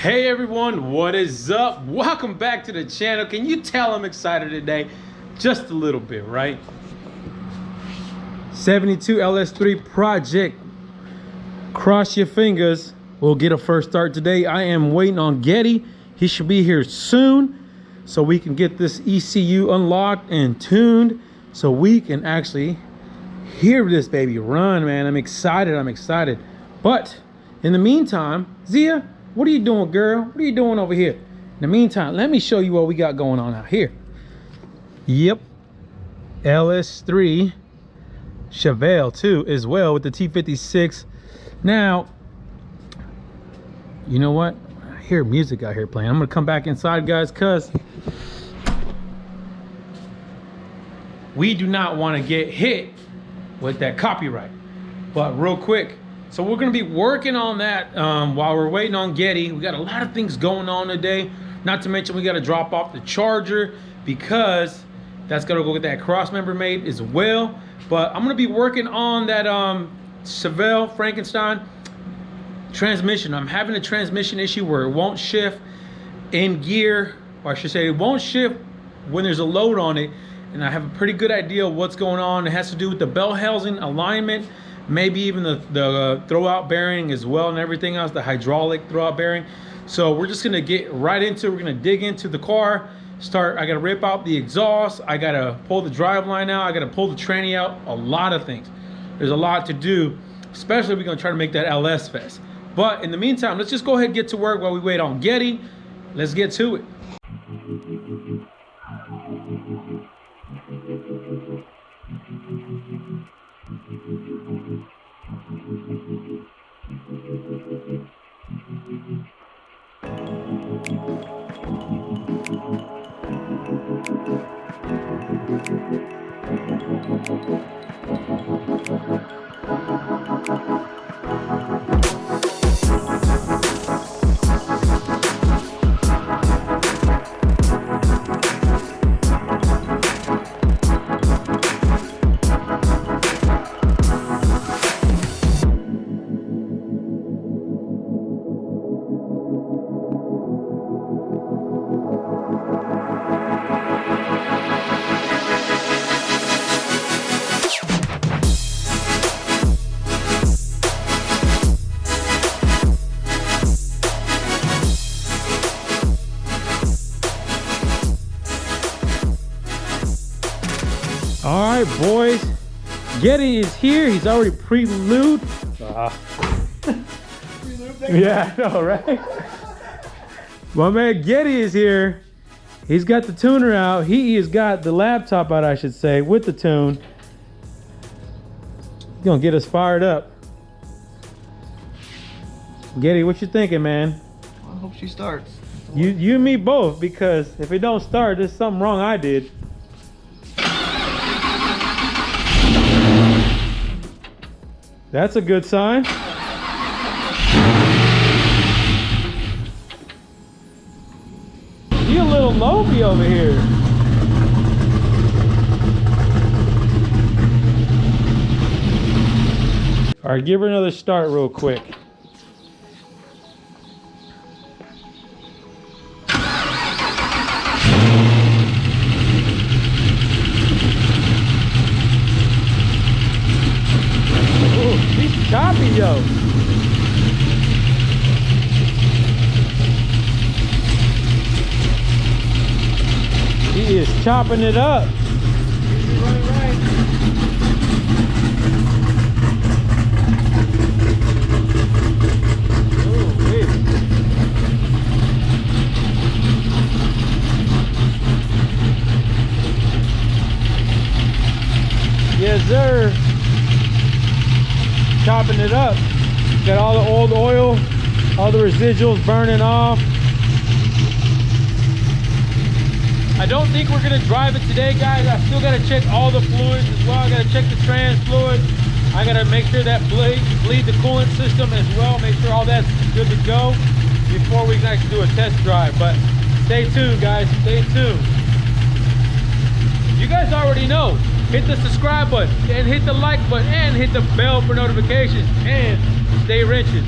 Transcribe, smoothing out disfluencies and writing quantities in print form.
Hey everyone, what is up? Welcome back to the channel. Can you tell I'm excited today? Just a little bit, right? 72 LS3 project. Cross your fingers. We'll get a first start today. I am waiting on GEDDY. He should be here soon so we can get this ECU unlocked and tuned so we can actually hear this baby run, man. I'm excited. But in the meantime, Zia, what are you doing, girl? What are you doing over here? In the meantime, let me show you what we got going on out here. Yep, LS3 Chevelle too as well with the T56. Now, you know what? I hear music out here playing. I'm gonna come back inside, guys, cause we do not want to get hit with that copyright. But real quick, so we're gonna be working on that while we're waiting on GEDDY. We got a lot of things going on today. Not to mention we gotta drop off the charger because that's gonna go get that cross member made as well. But I'm gonna be working on that Chevelle Frankenstein transmission. I'm having a transmission issue where it won't shift in gear, or I should say it won't shift when there's a load on it. And I have a pretty good idea of what's going on. It has to do with the bell housing alignment, maybe even the throwout bearing as well, and everything else, the hydraulic throwout bearing. So we're just gonna get right into it. We're gonna dig into the car, I gotta rip out the exhaust, I gotta pull the drive line out, I gotta pull the tranny out, a lot of things. There's a lot to do, especially if we're gonna try to make that LS fest. But in the meantime, let's just go ahead and get to work while we wait on GEDDY. Let's get to it. All right, boys, GEDDY is here. He's already pre-lubed. Yeah, I know, right? My man GEDDY is here. He's got the tuner out. He has got the laptop out, I should say, with the tune. He's gonna get us fired up. GEDDY, what you thinking, man? I hope she starts. You and me both, because if it don't start, there's something wrong I did. That's a good sign. You a little lopey over here. All right, give her another start real quick. Choppy, yo. He is chopping it up. Right. Oh, wait. Yes, sir. Chopping it up. Got all the old oil, all the residuals burning off. I don't think we're gonna drive it today, guys. I still gotta check all the fluids as well. I gotta check the trans fluid. I gotta make sure that bleed the coolant system as well. Make sure all that's good to go before we can actually do a test drive. But stay tuned, guys. Stay tuned. You guys already know. Hit the subscribe button and hit the like button and hit the bell for notifications and stay wrenching.